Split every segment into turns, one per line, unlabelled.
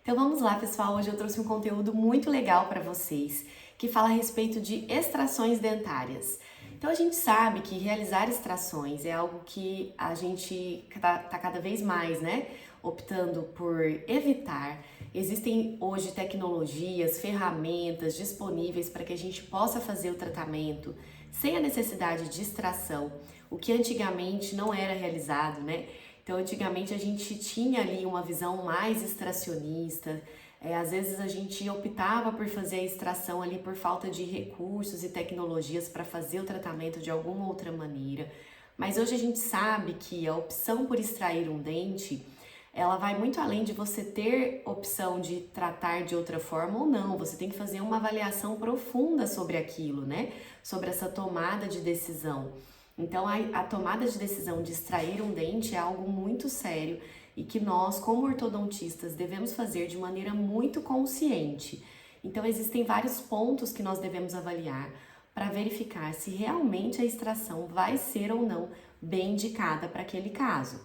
Então vamos lá, pessoal. Hoje eu trouxe um conteúdo muito legal para vocês, que fala a respeito de extrações dentárias. Então a gente sabe que realizar extrações é algo que a gente tá cada vez mais, né, optando por evitar. Existem hoje tecnologias, ferramentas disponíveis para que a gente possa fazer o tratamento sem a necessidade de extração, o que antigamente não era realizado, né? Então, antigamente a gente tinha ali uma visão mais extracionista, às vezes a gente optava por fazer a extração ali por falta de recursos e tecnologias para fazer o tratamento de alguma outra maneira. Mas hoje a gente sabe que a opção por extrair um dente, ela vai muito além de você ter opção de tratar de outra forma ou não. Você tem que fazer uma avaliação profunda sobre aquilo, né? Sobre essa tomada de decisão. Então, a tomada de decisão de extrair um dente é algo muito sério e que nós, como ortodontistas, devemos fazer de maneira muito consciente. Então, existem vários pontos que nós devemos avaliar para verificar se realmente a extração vai ser ou não bem indicada para aquele caso.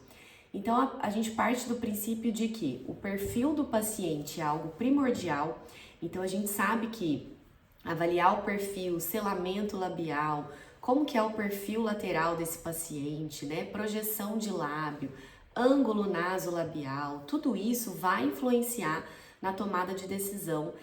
Então, a gente parte do princípio de que o perfil do paciente é algo primordial. Então, a gente sabe que avaliar o perfil, selamento labial, como que é o perfil lateral desse paciente, né? Projeção de lábio, ângulo nasolabial, tudo isso vai influenciar na tomada de decisão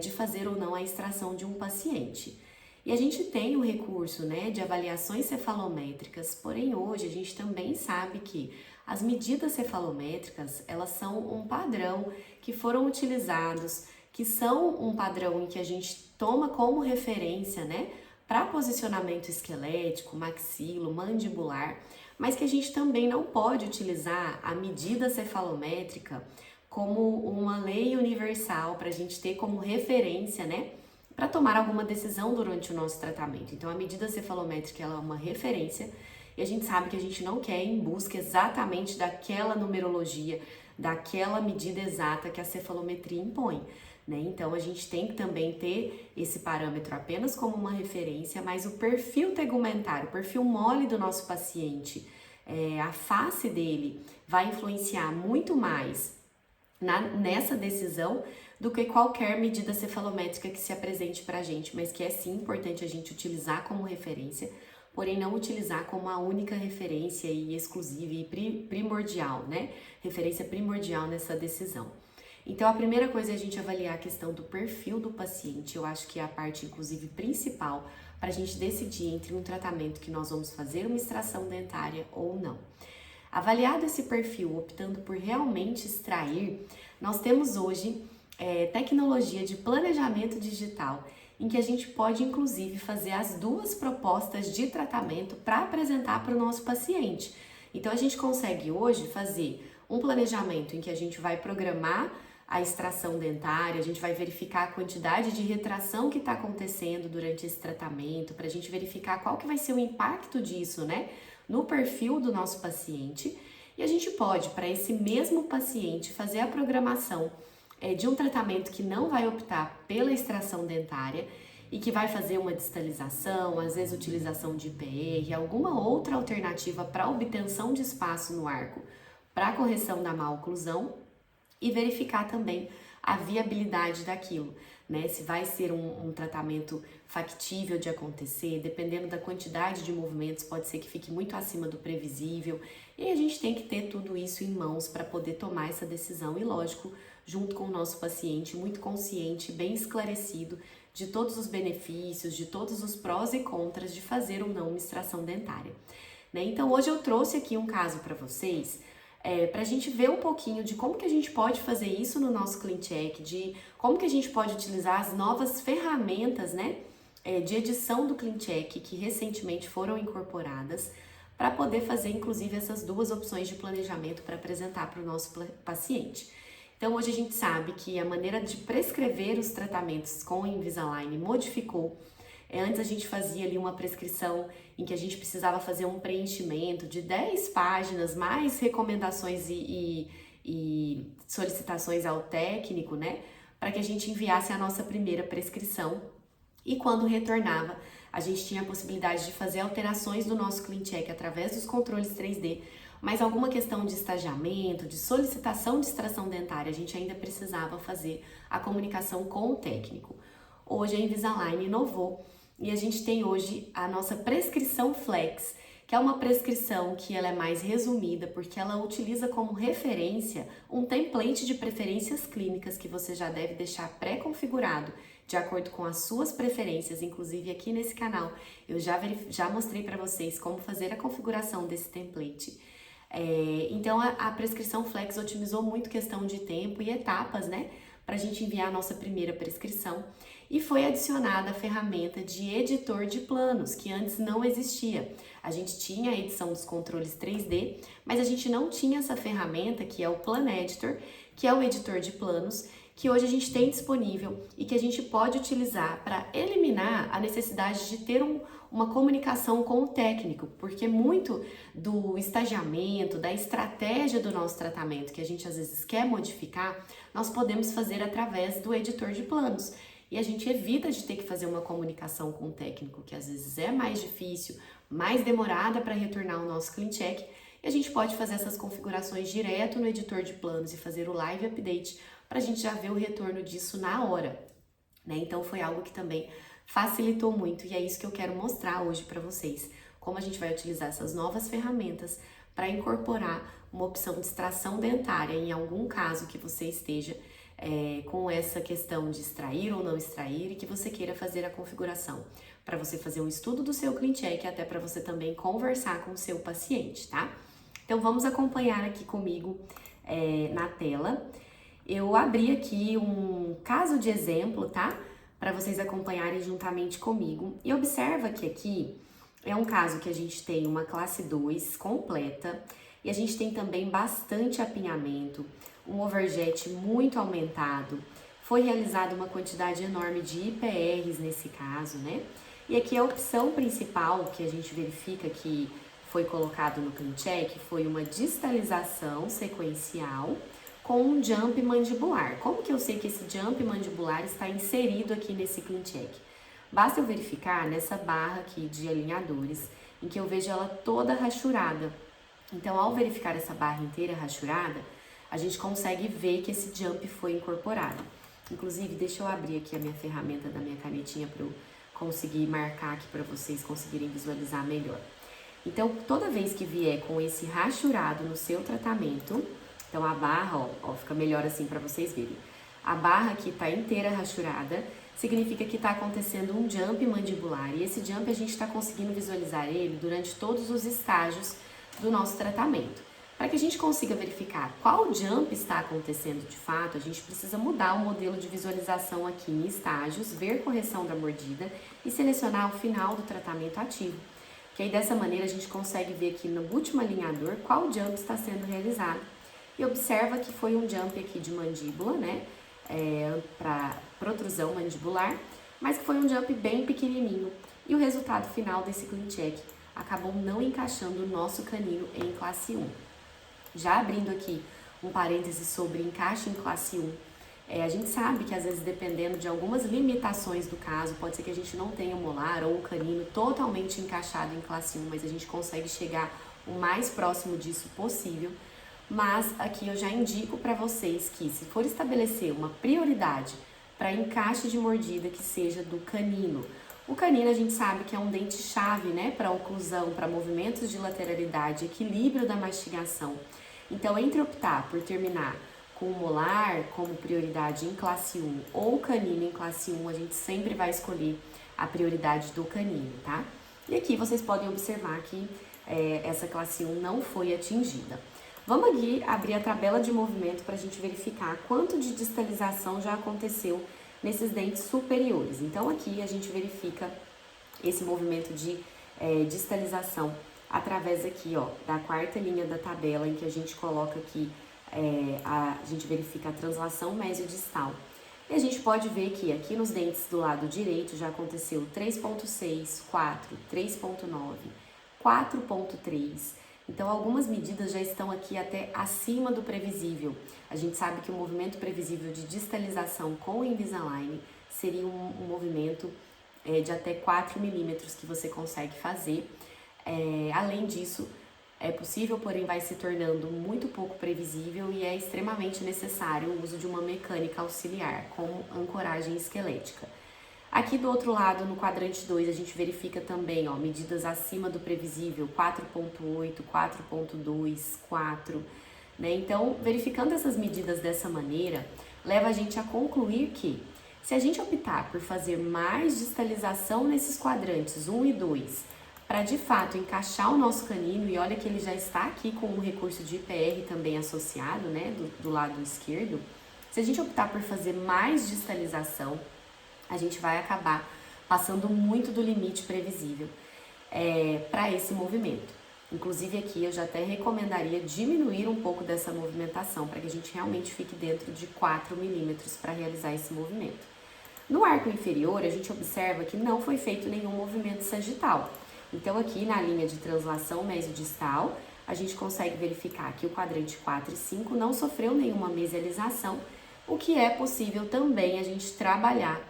de fazer ou não a extração de um paciente. E a gente tem o recurso, né, de avaliações cefalométricas, porém hoje a gente também sabe que as medidas cefalométricas, elas são um padrão que foram utilizados, que são um padrão em que a gente toma como referência, né, para posicionamento esquelético, maxilo, mandibular, mas que a gente também não pode utilizar a medida cefalométrica como uma lei universal para a gente ter como referência, né, para tomar alguma decisão durante o nosso tratamento. Então, a medida cefalométrica ela é uma referência e a gente sabe que a gente não quer ir em busca exatamente daquela numerologia, daquela medida exata que a cefalometria impõe. Né? Então, a gente tem que também ter esse parâmetro apenas como uma referência, mas o perfil tegumentar, o perfil mole do nosso paciente, a face dele vai influenciar muito mais nessa decisão do que qualquer medida cefalométrica que se apresente para a gente, mas que é sim importante a gente utilizar como referência, porém não utilizar como a única referência e exclusiva e primordial, né? Referência primordial nessa decisão. Então, a primeira coisa é a gente avaliar a questão do perfil do paciente. Eu acho que é a parte, inclusive, principal para a gente decidir entre um tratamento que nós vamos fazer uma extração dentária ou não. Avaliado esse perfil, optando por realmente extrair, nós temos hoje tecnologia de planejamento digital, em que a gente pode, inclusive, fazer as duas propostas de tratamento para apresentar para o nosso paciente. Então, a gente consegue hoje fazer um planejamento em que a gente vai programar a extração dentária, a gente vai verificar a quantidade de retração que está acontecendo durante esse tratamento, para a gente verificar qual que vai ser o impacto disso, né, no perfil do nosso paciente. E a gente pode, para esse mesmo paciente, fazer a programação de um tratamento que não vai optar pela extração dentária e que vai fazer uma distalização, às vezes utilização de IPR, alguma outra alternativa para obtenção de espaço no arco, para correção da maloclusão, e verificar também a viabilidade daquilo, né? Se vai ser um tratamento factível de acontecer, dependendo da quantidade de movimentos, pode ser que fique muito acima do previsível, e a gente tem que ter tudo isso em mãos para poder tomar essa decisão, e lógico, junto com o nosso paciente, muito consciente, bem esclarecido de todos os benefícios, de todos os prós e contras de fazer ou não uma extração dentária, né? Então, hoje eu trouxe aqui um caso para vocês, para a gente ver um pouquinho de como que a gente pode fazer isso no nosso CleanCheck, de como que a gente pode utilizar as novas ferramentas, né, de edição do CleanCheck que recentemente foram incorporadas para poder fazer, inclusive, essas duas opções de planejamento para apresentar para o nosso paciente. Então, hoje a gente sabe que a maneira de prescrever os tratamentos com o Invisalign modificou. Antes a gente fazia ali uma prescrição em que a gente precisava fazer um preenchimento de 10 páginas, mais recomendações e solicitações ao técnico, né? Para que a gente enviasse a nossa primeira prescrição. E quando retornava, a gente tinha a possibilidade de fazer alterações do nosso CleanCheck através dos controles 3D mas alguma questão de estagiamento, de solicitação de extração dentária, a gente ainda precisava fazer a comunicação com o técnico. Hoje a Invisalign inovou e a gente tem hoje a nossa prescrição Flex, que é uma prescrição que ela é mais resumida, porque ela utiliza como referência um template de preferências clínicas que você já deve deixar pré-configurado, de acordo com as suas preferências. Inclusive aqui nesse canal eu já mostrei para vocês como fazer a configuração desse template. Então a prescrição Flex otimizou muito questão de tempo e etapas, né? Para a gente enviar a nossa primeira prescrição, e foi adicionada a ferramenta de editor de planos, que antes não existia. A gente tinha a edição dos controles 3D, mas a gente não tinha essa ferramenta que é o Plan Editor, que é o editor de planos, que hoje a gente tem disponível e que a gente pode utilizar para eliminar a necessidade de ter uma comunicação com o técnico, porque muito do estagiamento, da estratégia do nosso tratamento, que a gente às vezes quer modificar, nós podemos fazer através do editor de planos. E a gente evita de ter que fazer uma comunicação com o técnico, que às vezes é mais difícil, mais demorada para retornar o nosso clean check. E a gente pode fazer essas configurações direto no editor de planos e fazer o live update para a gente já ver o retorno disso na hora, né? Então foi algo que também facilitou muito e é isso que eu quero mostrar hoje para vocês, como a gente vai utilizar essas novas ferramentas para incorporar uma opção de extração dentária em algum caso que você esteja com essa questão de extrair ou não extrair e que você queira fazer a configuração, para você fazer um estudo do seu clean check e até para você também conversar com o seu paciente, tá? Então vamos acompanhar aqui comigo na tela. Eu abri aqui um caso de exemplo, tá? Para vocês acompanharem juntamente comigo. E observa que aqui é um caso que a gente tem uma classe 2 completa e a gente tem também bastante apinhamento, um overjet muito aumentado. Foi realizada uma quantidade enorme de IPRs nesse caso, né? E aqui a opção principal que a gente verifica que foi colocado no clean check foi uma distalização sequencial com um jump mandibular. Como que eu sei que esse jump mandibular está inserido aqui nesse clean check? Basta eu verificar nessa barra aqui de alinhadores, em que eu vejo ela toda rachurada. Então, ao verificar essa barra inteira rachurada, a gente consegue ver que esse jump foi incorporado. Inclusive, deixa eu abrir aqui a minha ferramenta da minha canetinha para eu conseguir marcar aqui para vocês conseguirem visualizar melhor. Então, toda vez que vier com esse rachurado no seu tratamento, então a barra, ó, fica melhor assim para vocês verem. A barra aqui tá inteira rachurada, significa que está acontecendo um jump mandibular. E esse jump a gente está conseguindo visualizar ele durante todos os estágios do nosso tratamento. Para que a gente consiga verificar qual jump está acontecendo de fato, a gente precisa mudar o modelo de visualização aqui em estágios, ver correção da mordida e selecionar o final do tratamento ativo. Que aí dessa maneira a gente consegue ver aqui no último alinhador qual jump está sendo realizado. E observa que foi um jump aqui de mandíbula, né, para protrusão mandibular, mas que foi um jump bem pequenininho. E o resultado final desse clean check acabou não encaixando o nosso canino em classe 1. Já abrindo aqui um parêntese sobre encaixe em classe 1, a gente sabe que às vezes dependendo de algumas limitações do caso, pode ser que a gente não tenha o molar ou o canino totalmente encaixado em classe 1, mas a gente consegue chegar o mais próximo disso possível. Mas aqui eu já indico para vocês que se for estabelecer uma prioridade para encaixe de mordida que seja do canino. O canino a gente sabe que é um dente-chave, né, para oclusão, para movimentos de lateralidade, equilíbrio da mastigação. Então, entre optar por terminar com o molar como prioridade em classe 1 ou o canino em classe 1, a gente sempre vai escolher a prioridade do canino, tá? E aqui vocês podem observar que essa classe 1 não foi atingida. Vamos aqui abrir a tabela de movimento para a gente verificar quanto de distalização já aconteceu nesses dentes superiores. Então aqui a gente verifica esse movimento de distalização através aqui, ó, da quarta linha da tabela, em que a gente coloca aqui, a gente verifica a translação mesiodistal. E a gente pode ver que aqui nos dentes do lado direito já aconteceu 3.6, 4, 3.9, 4.3. Então, algumas medidas já estão aqui até acima do previsível. A gente sabe que o movimento previsível de distalização com Invisalign seria um movimento de até 4 milímetros que você consegue fazer. Além disso, é possível, porém vai se tornando muito pouco previsível e é extremamente necessário o uso de uma mecânica auxiliar, como ancoragem esquelética. Aqui do outro lado, no quadrante 2, a gente verifica também, ó, medidas acima do previsível, 4.8, 4.2, 4, né? Então, verificando essas medidas dessa maneira, leva a gente a concluir que, se a gente optar por fazer mais distalização nesses quadrantes 1 e 2, para de fato encaixar o nosso canino, e olha que ele já está aqui com um recurso de IPR também associado, né, do lado esquerdo, se a gente optar por fazer mais distalização, a gente vai acabar passando muito do limite previsível para esse movimento. Inclusive aqui eu já até recomendaria diminuir um pouco dessa movimentação, para que a gente realmente fique dentro de 4 milímetros para realizar esse movimento. No arco inferior, a gente observa que não foi feito nenhum movimento sagital. Então aqui na linha de translação mesodistal, a gente consegue verificar que o quadrante 4 e 5 não sofreu nenhuma mesialização, o que é possível também a gente trabalhar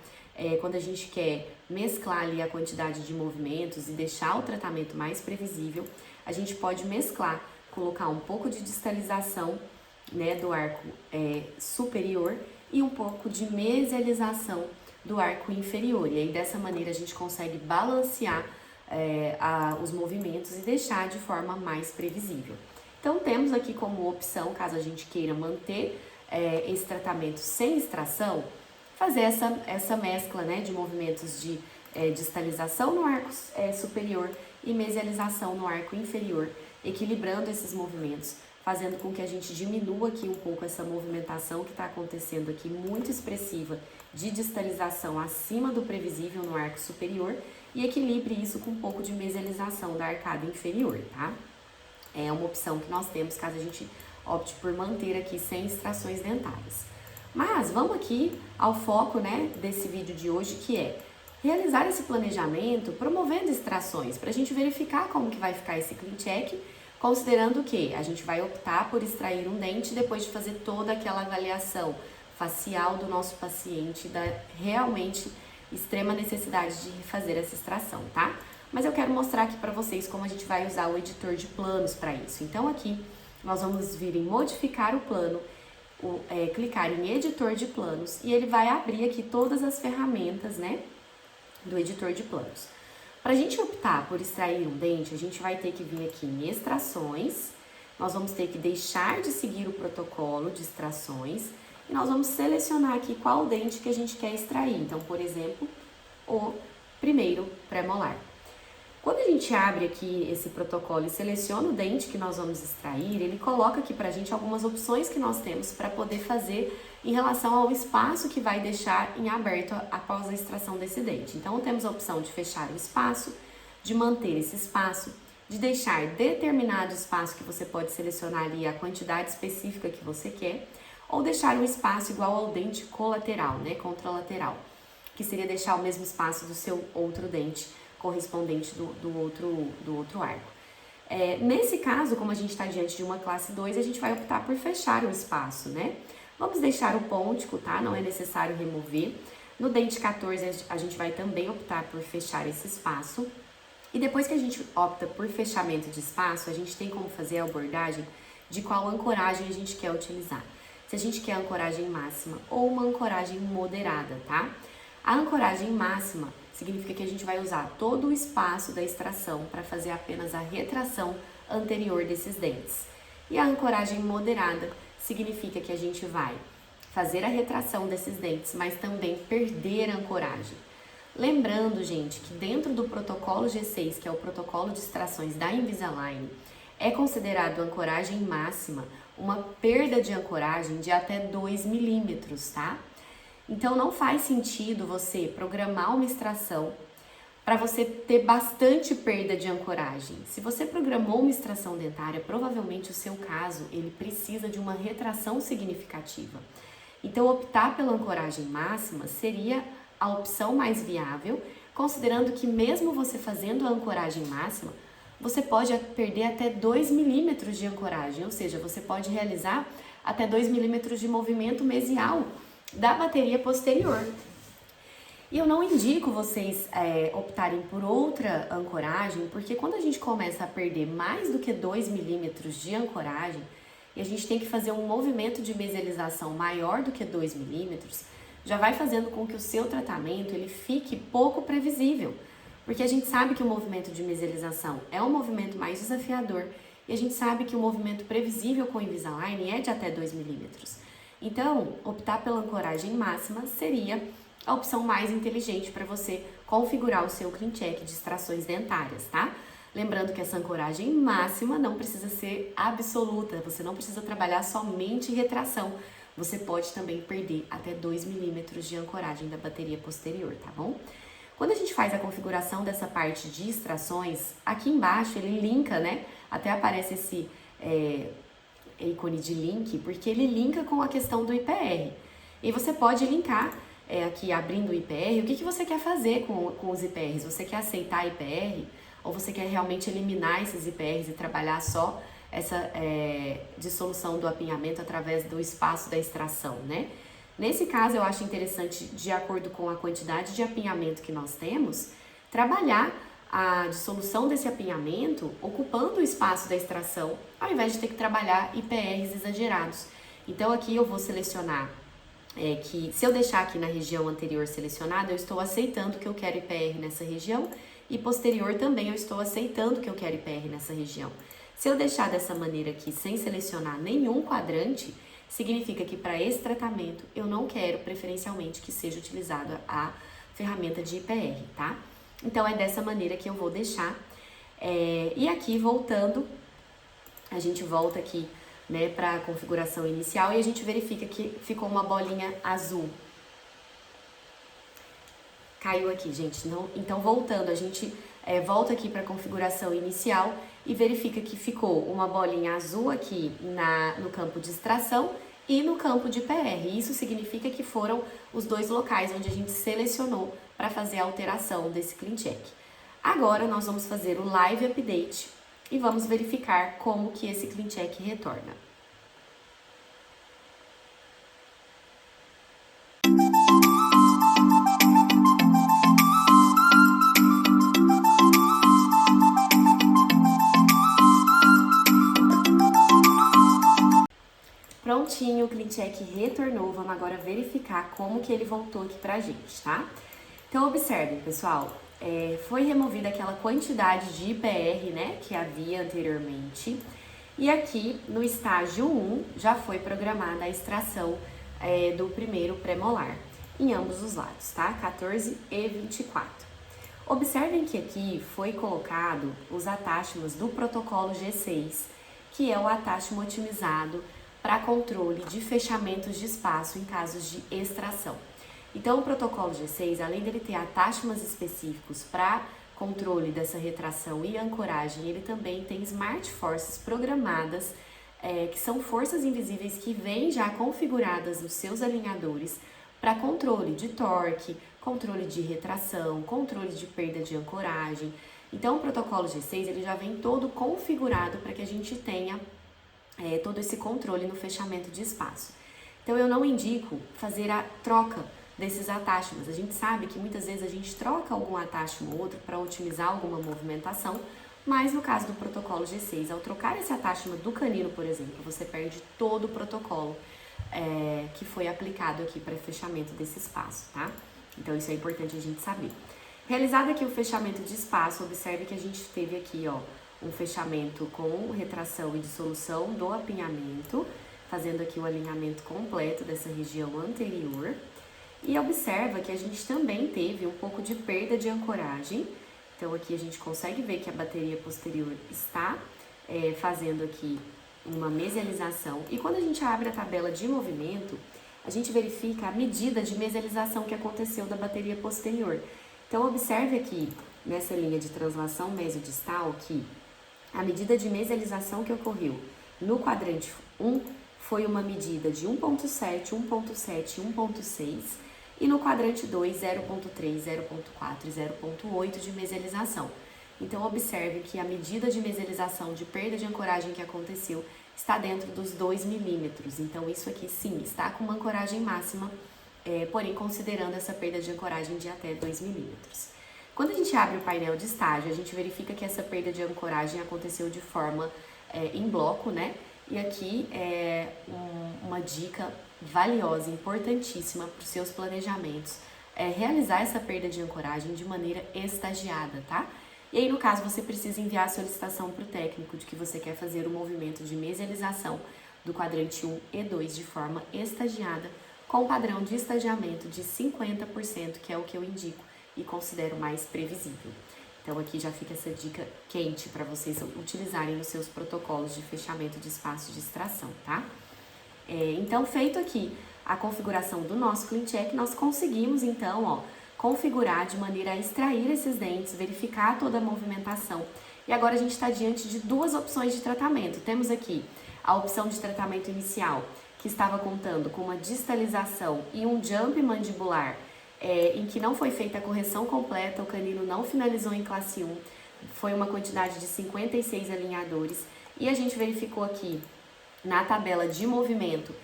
quando a gente quer mesclar ali a quantidade de movimentos e deixar o tratamento mais previsível. A gente pode mesclar, colocar um pouco de distalização, né, do arco superior e um pouco de mesialização do arco inferior. E aí dessa maneira a gente consegue balancear os movimentos e deixar de forma mais previsível. Então temos aqui como opção, caso a gente queira manter esse tratamento sem extração, fazer essa mescla, né, de movimentos de distalização no arco superior e mesialização no arco inferior, equilibrando esses movimentos, fazendo com que a gente diminua aqui um pouco essa movimentação que está acontecendo aqui, muito expressiva, de distalização acima do previsível no arco superior, e equilibre isso com um pouco de mesialização da arcada inferior, tá? É uma opção que nós temos caso a gente opte por manter aqui sem extrações dentárias. Mas vamos aqui ao foco, né, desse vídeo de hoje, que é realizar esse planejamento promovendo extrações, para a gente verificar como que vai ficar esse clean check, considerando que a gente vai optar por extrair um dente depois de fazer toda aquela avaliação facial do nosso paciente, da realmente extrema necessidade de fazer essa extração, tá? Mas eu quero mostrar aqui para vocês como a gente vai usar o editor de planos para isso. Então aqui nós vamos vir em modificar o plano, clicar em editor de planos e ele vai abrir aqui todas as ferramentas, né, do editor de planos. Para a gente optar por extrair um dente, a gente vai ter que vir aqui em extrações, nós vamos ter que deixar de seguir o protocolo de extrações e nós vamos selecionar aqui qual dente que a gente quer extrair. Então, por exemplo, o primeiro pré-molar. Quando a gente abre aqui esse protocolo e seleciona o dente que nós vamos extrair, ele coloca aqui pra gente algumas opções que nós temos para poder fazer em relação ao espaço que vai deixar em aberto após a extração desse dente. Então, temos a opção de fechar o espaço, de manter esse espaço, de deixar determinado espaço que você pode selecionar ali a quantidade específica que você quer, ou deixar um espaço igual ao dente colateral, né, contralateral, que seria deixar o mesmo espaço do seu outro dente correspondente do outro arco. Nesse caso, como a gente está diante de uma classe 2, a gente vai optar por fechar o espaço, né? Vamos deixar o pôntico, tá? Não é necessário remover. No dente 14, a gente vai também optar por fechar esse espaço. E depois que a gente opta por fechamento de espaço, a gente tem como fazer a abordagem de qual ancoragem a gente quer utilizar. Se a gente quer ancoragem máxima ou uma ancoragem moderada, tá? A ancoragem máxima significa que a gente vai usar todo o espaço da extração para fazer apenas a retração anterior desses dentes. E a ancoragem moderada significa que a gente vai fazer a retração desses dentes, mas também perder a ancoragem. Lembrando, gente, que dentro do protocolo G6, que é o protocolo de extrações da Invisalign, é considerado ancoragem máxima uma perda de ancoragem de até 2 milímetros, tá? Então não faz sentido você programar uma extração para você ter bastante perda de ancoragem. Se você programou uma extração dentária, provavelmente o seu caso ele precisa de uma retração significativa. Então optar pela ancoragem máxima seria a opção mais viável, considerando que mesmo você fazendo a ancoragem máxima, você pode perder até 2 milímetros de ancoragem, ou seja, você pode realizar até 2 milímetros de movimento mesial da bateria posterior. E eu não indico vocês optarem por outra ancoragem, porque quando a gente começa a perder mais do que 2 milímetros de ancoragem, e a gente tem que fazer um movimento de mesialização maior do que 2 milímetros, já vai fazendo com que o seu tratamento ele fique pouco previsível. Porque a gente sabe que o movimento de mesialização é um movimento mais desafiador, e a gente sabe que o movimento previsível com Invisalign é de até 2 milímetros. Então, optar pela ancoragem máxima seria a opção mais inteligente para você configurar o seu CleanCheck de extrações dentárias, tá? Lembrando que essa ancoragem máxima não precisa ser absoluta, você não precisa trabalhar somente retração. Você pode também perder até 2 milímetros de ancoragem da bateria posterior, tá bom? Quando a gente faz a configuração dessa parte de extrações, aqui embaixo ele linka, né? Até aparece esse ícone de link, porque ele linka com a questão do IPR. E você pode linkar aqui abrindo o IPR, o que você quer fazer com os IPRs? Você quer aceitar IPR? Ou você quer realmente eliminar esses IPRs e trabalhar só essa dissolução do apinhamento através do espaço da extração, né? Nesse caso, eu acho interessante, de acordo com a quantidade de apinhamento que nós temos, trabalhar a dissolução desse apinhamento ocupando o espaço da extração, ao invés de ter que trabalhar IPRs exagerados. Então, aqui eu vou selecionar que se eu deixar aqui na região anterior selecionada, eu estou aceitando que eu quero IPR nessa região e posterior também eu estou aceitando que eu quero IPR nessa região. Se eu deixar dessa maneira aqui sem selecionar nenhum quadrante, significa que para esse tratamento eu não quero preferencialmente que seja utilizada a ferramenta de IPR, tá? Então é dessa maneira que eu vou deixar. E aqui voltando, a gente volta aqui, né, para a configuração inicial e a gente verifica que ficou uma bolinha azul. Caiu aqui, gente. Não, então, voltando, a gente volta aqui para a configuração inicial e verifica que ficou uma bolinha azul aqui no campo de extração e no campo de PR. Isso significa que foram os dois locais onde a gente selecionou para fazer a alteração desse CleanCheck. Agora, nós vamos fazer o Live Update e vamos verificar como que esse CleanCheck retorna. Prontinho, o CleanCheck retornou. Vamos agora verificar como que ele voltou aqui pra gente, tá? Então, observem, pessoal. Foi removida aquela quantidade de IPR, né, que havia anteriormente. E aqui, no estágio 1, já foi programada a extração do primeiro premolar, em ambos os lados, tá? 14 e 24. Observem que aqui foi colocado os atáchimos do protocolo G6, que é o atáchimo otimizado para controle de fechamentos de espaço em casos de extração. Então, o protocolo G6, além dele ter atáchimas específicos para controle dessa retração e ancoragem, ele também tem Smart Forces programadas, que são forças invisíveis que vêm já configuradas nos seus alinhadores para controle de torque, controle de retração, controle de perda de ancoragem. Então, o protocolo G6 ele já vem todo configurado para que a gente tenha todo esse controle no fechamento de espaço. Então, eu não indico fazer a troca desses atáchimos. A gente sabe que muitas vezes a gente troca algum atáchimo ou outro para otimizar alguma movimentação, mas no caso do protocolo G6, ao trocar esse atáchimo do canino, por exemplo, você perde todo o protocolo que foi aplicado aqui para fechamento desse espaço, tá? Então, isso é importante a gente saber. Realizado aqui o fechamento de espaço, observe que a gente teve aqui, ó, um fechamento com retração e dissolução do apinhamento, fazendo aqui o alinhamento completo dessa região anterior. E observa que a gente também teve um pouco de perda de ancoragem. Então, aqui a gente consegue ver que a bateria posterior está fazendo aqui uma mesialização. E quando a gente abre a tabela de movimento, a gente verifica a medida de mesialização que aconteceu da bateria posterior. Então, observe aqui, nessa linha de translação mesiodistal, que a medida de mesialização que ocorreu no quadrante 1 foi uma medida de 1.7, 1.7 e 1.6, e no quadrante 2, 0.3, 0.4 e 0.8 de mesialização. Então, observe que a medida de mesialização de perda de ancoragem que aconteceu está dentro dos 2 milímetros. Então, isso aqui sim, está com uma ancoragem máxima porém considerando essa perda de ancoragem de até 2 milímetros. Quando a gente abre o painel de estágio, a gente verifica que essa perda de ancoragem aconteceu de forma em bloco, né? E aqui é uma dica valiosa, importantíssima para os seus planejamentos, realizar essa perda de ancoragem de maneira estagiada, tá? E aí, no caso, você precisa enviar a solicitação para o técnico de que você quer fazer o movimento de mesialização do quadrante 1 e 2 de forma estagiada, com padrão de estagiamento de 50%, que é o que eu indico e considero mais previsível. Então aqui já fica essa dica quente para vocês utilizarem nos seus protocolos de fechamento de espaço de extração, tá? Então, feito aqui a configuração do nosso CleanCheck, nós conseguimos então, ó, configurar de maneira a extrair esses dentes, verificar toda a movimentação. E agora a gente está diante de duas opções de tratamento. Temos aqui a opção de tratamento inicial, que estava contando com uma distalização e um jump mandibular, em que não foi feita a correção completa, o canino não finalizou em classe 1, foi uma quantidade de 56 alinhadores, e a gente verificou aqui na tabela de movimento,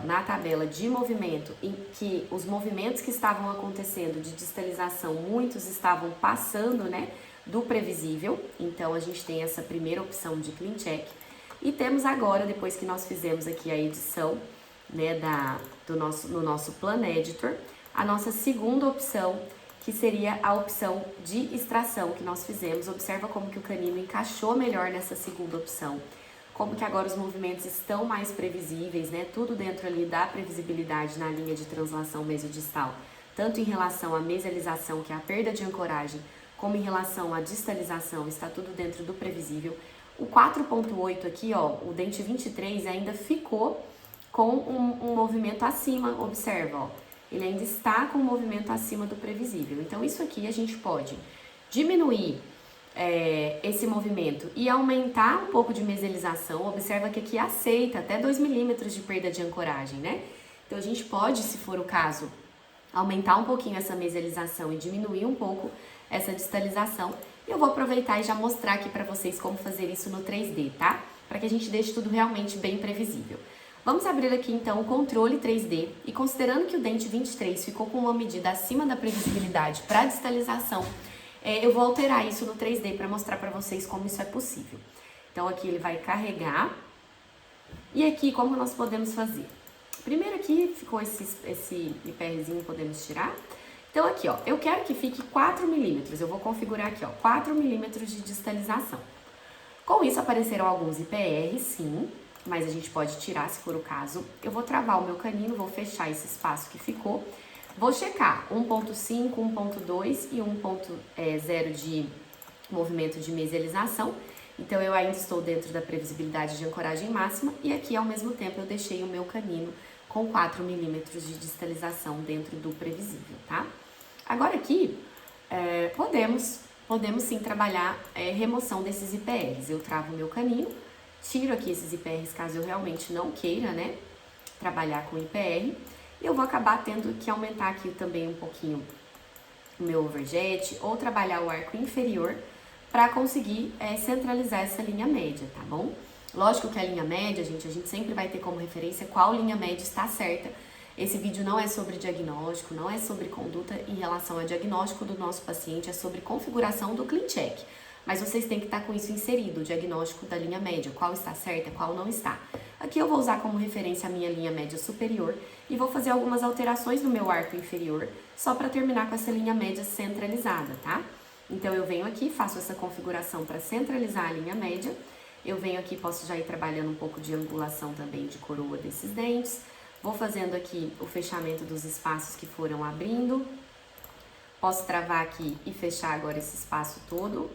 na tabela de movimento, em que os movimentos que estavam acontecendo de distalização, muitos estavam passando, né, do previsível. Então a gente tem essa primeira opção de CleanCheck, e temos agora, depois que nós fizemos aqui a edição, né, no nosso Plan Editor, a nossa segunda opção, que seria a opção de extração que nós fizemos. Observa como que o canino encaixou melhor nessa segunda opção, como que agora os movimentos estão mais previsíveis, né, tudo dentro ali da previsibilidade na linha de translação mesodistal, tanto em relação à mesialização, que é a perda de ancoragem, como em relação à distalização, está tudo dentro do previsível. O 4.8 aqui, ó, o dente 23 ainda ficou com um movimento acima, observa, ó, ele ainda está com um movimento acima do previsível. Então, isso aqui a gente pode diminuir esse movimento e aumentar um pouco de mesialização. Observa que aqui aceita até 2 milímetros de perda de ancoragem, né? Então, a gente pode, se for o caso, aumentar um pouquinho essa mesialização e diminuir um pouco essa distalização. E eu vou aproveitar e já mostrar aqui para vocês como fazer isso no 3D, tá? Para que a gente deixe tudo realmente bem previsível. Vamos abrir aqui então o controle 3D e, considerando que o dente 23 ficou com uma medida acima da previsibilidade para distalização, eu vou alterar isso no 3D para mostrar para vocês como isso é possível. Então aqui ele vai carregar, e aqui como nós podemos fazer? Primeiro aqui ficou esse IPRzinho, podemos tirar. Então aqui, ó, eu quero que fique 4 milímetros, eu vou configurar aqui, ó, 4 milímetros de distalização. Com isso apareceram alguns IPRs, sim, mas a gente pode tirar se for o caso. Eu vou travar o meu canino, vou fechar esse espaço que ficou, vou checar 1.5, 1.2 e 1.0 de movimento de mesialização. Então eu ainda estou dentro da previsibilidade de ancoragem máxima, e aqui ao mesmo tempo eu deixei o meu canino com 4 milímetros de distalização dentro do previsível, tá? Agora aqui, podemos sim trabalhar remoção desses IPRs. Eu travo o meu canino, tiro aqui esses IPRs caso eu realmente não queira, né, trabalhar com IPR. E eu vou acabar tendo que aumentar aqui também um pouquinho o meu overjet, ou trabalhar o arco inferior para conseguir centralizar essa linha média, tá bom? Lógico que a linha média, gente, a gente sempre vai ter como referência qual linha média está certa. Esse vídeo não é sobre diagnóstico, não é sobre conduta em relação ao diagnóstico do nosso paciente, é sobre configuração do CleanCheck. Mas vocês têm que estar com isso inserido, o diagnóstico da linha média, qual está certa, qual não está. Aqui eu vou usar como referência a minha linha média superior e vou fazer algumas alterações no meu arco inferior, só para terminar com essa linha média centralizada, tá? Então eu venho aqui, faço essa configuração para centralizar a linha média. Eu venho aqui, posso já ir trabalhando um pouco de angulação também de coroa desses dentes. Vou fazendo aqui o fechamento dos espaços que foram abrindo. Posso travar aqui e fechar agora esse espaço todo.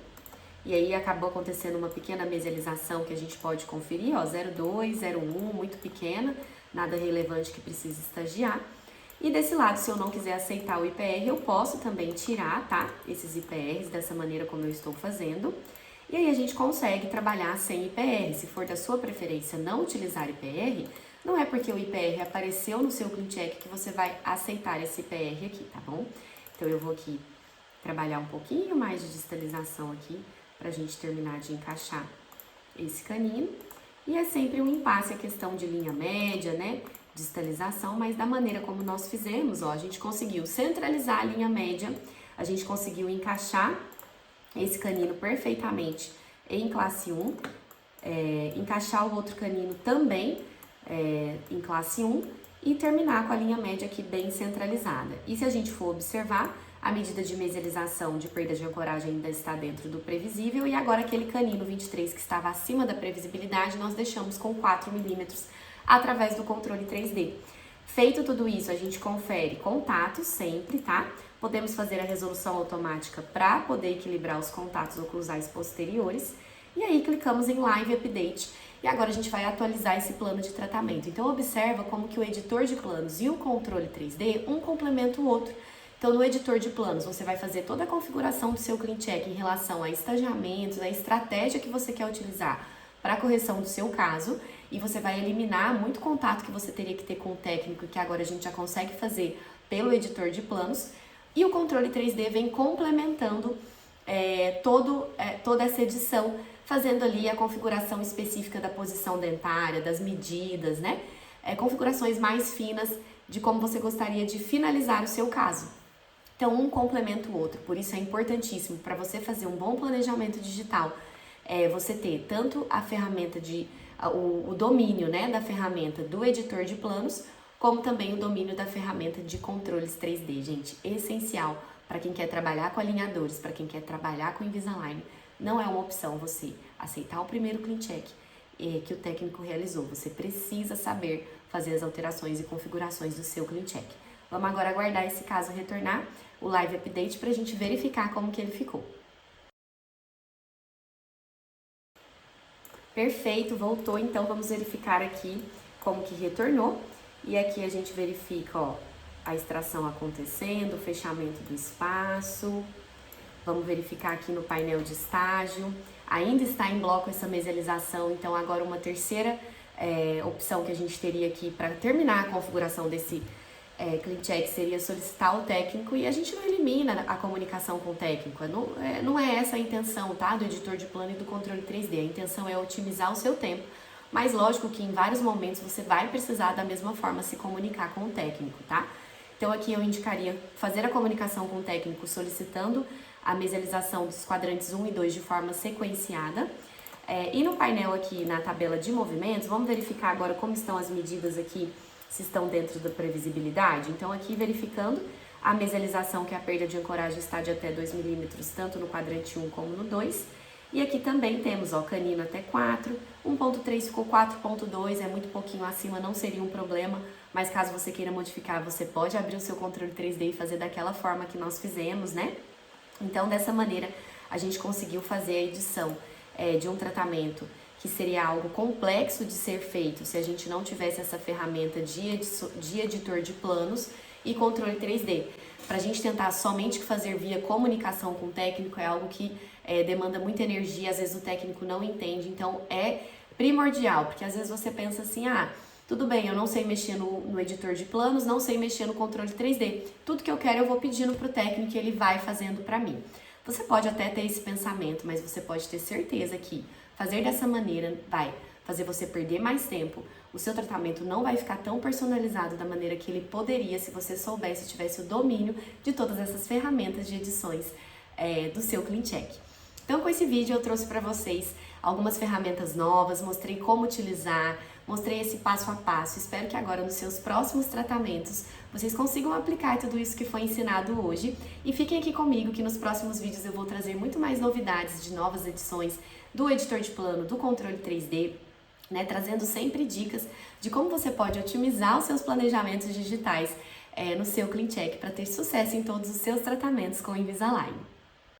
E aí acabou acontecendo uma pequena mesialização que a gente pode conferir, ó, 0,2, 0,1, muito pequena, nada relevante que precise estagiar. E desse lado, se eu não quiser aceitar o IPR, eu posso também tirar, tá? Esses IPRs dessa maneira como eu estou fazendo. E aí a gente consegue trabalhar sem IPR. Se for da sua preferência não utilizar IPR, não é porque o IPR apareceu no seu CleanCheck que você vai aceitar esse IPR aqui, tá bom? Então eu vou aqui trabalhar um pouquinho mais de distalização aqui pra gente terminar de encaixar esse canino. E é sempre um impasse a questão de linha média, né? distalização, mas da maneira como nós fizemos, ó, a gente conseguiu centralizar a linha média, a gente conseguiu encaixar esse canino perfeitamente em classe 1, encaixar o outro canino também em classe 1 e terminar com a linha média aqui bem centralizada. E se a gente for observar, a medida de mesialização de perda de ancoragem ainda está dentro do previsível e agora aquele canino 23 que estava acima da previsibilidade, nós deixamos com 4 milímetros através do controle 3D. Feito tudo isso, a gente confere contatos sempre, tá? Podemos fazer a resolução automática para poder equilibrar os contatos oclusais posteriores. E aí clicamos em Live Update e agora a gente vai atualizar esse plano de tratamento. Então observa como que o editor de planos e o controle 3D, um complementa o outro. Então no editor de planos você vai fazer toda a configuração do seu CleanCheck em relação a estagiamentos, a estratégia que você quer utilizar para a correção do seu caso e você vai eliminar muito contato que você teria que ter com o técnico que agora a gente já consegue fazer pelo editor de planos. E o controle 3D vem complementando toda essa edição, fazendo ali a configuração específica da posição dentária, das medidas, né? Configurações mais finas de como você gostaria de finalizar o seu caso. Então, um complementa o outro, por isso é importantíssimo para você fazer um bom planejamento digital, você ter tanto a ferramenta o domínio, né, da ferramenta do editor de planos, como também o domínio da ferramenta de controles 3D, gente, essencial para quem quer trabalhar com alinhadores, para quem quer trabalhar com Invisalign. Não é uma opção você aceitar o primeiro CleanCheck que o técnico realizou. Você precisa saber fazer as alterações e configurações do seu CleanCheck. Vamos agora aguardar esse caso retornar, o Live Update, para a gente verificar como que ele ficou. Perfeito, voltou, então vamos verificar aqui como que retornou. E aqui a gente verifica, ó, a extração acontecendo, o fechamento do espaço. Vamos verificar aqui no painel de estágio. Ainda está em bloco essa mesialização, então agora uma terceira opção que a gente teria aqui para terminar a configuração desse CleanCheck seria solicitar ao técnico e a gente não elimina a comunicação com o técnico. Não é essa a intenção, tá? Do editor de plano e do controle 3D. A intenção é otimizar o seu tempo. Mas lógico que em vários momentos você vai precisar da mesma forma se comunicar com o técnico, tá? Então aqui eu indicaria fazer a comunicação com o técnico solicitando a mesialização dos quadrantes 1 e 2 de forma sequenciada. E no painel aqui na tabela de movimentos, vamos verificar agora como estão as medidas aqui, se estão dentro da previsibilidade. Então aqui verificando a mesialização que a perda de ancoragem está de até 2 milímetros, tanto no quadrante 1 como no 2. E aqui também temos, ó, canino até 4, 1.3 ficou 4.2, é muito pouquinho acima, não seria um problema, mas caso você queira modificar, você pode abrir o seu controle 3D e fazer daquela forma que nós fizemos, né? Então, dessa maneira, a gente conseguiu fazer a edição de um tratamento que seria algo complexo de ser feito se a gente não tivesse essa ferramenta de editor de planos e controle 3D. Para a gente tentar somente fazer via comunicação com o técnico é algo que demanda muita energia, às vezes o técnico não entende, então é primordial, porque às vezes você pensa assim, tudo bem, eu não sei mexer no editor de planos, não sei mexer no controle 3D, tudo que eu quero eu vou pedindo para o técnico e ele vai fazendo para mim. Você pode até ter esse pensamento, mas você pode ter certeza que fazer dessa maneira vai fazer você perder mais tempo, o seu tratamento não vai ficar tão personalizado da maneira que ele poderia se você soubesse, tivesse o domínio de todas essas ferramentas de edições do seu CleanCheck. Então, com esse vídeo eu trouxe para vocês algumas ferramentas novas, mostrei como utilizar, mostrei esse passo a passo. Espero que agora nos seus próximos tratamentos vocês consigam aplicar tudo isso que foi ensinado hoje. E fiquem aqui comigo que nos próximos vídeos eu vou trazer muito mais novidades de novas edições do editor de plano, do controle 3D, né, trazendo sempre dicas de como você pode otimizar os seus planejamentos digitais no seu CleanCheck para ter sucesso em todos os seus tratamentos com Invisalign.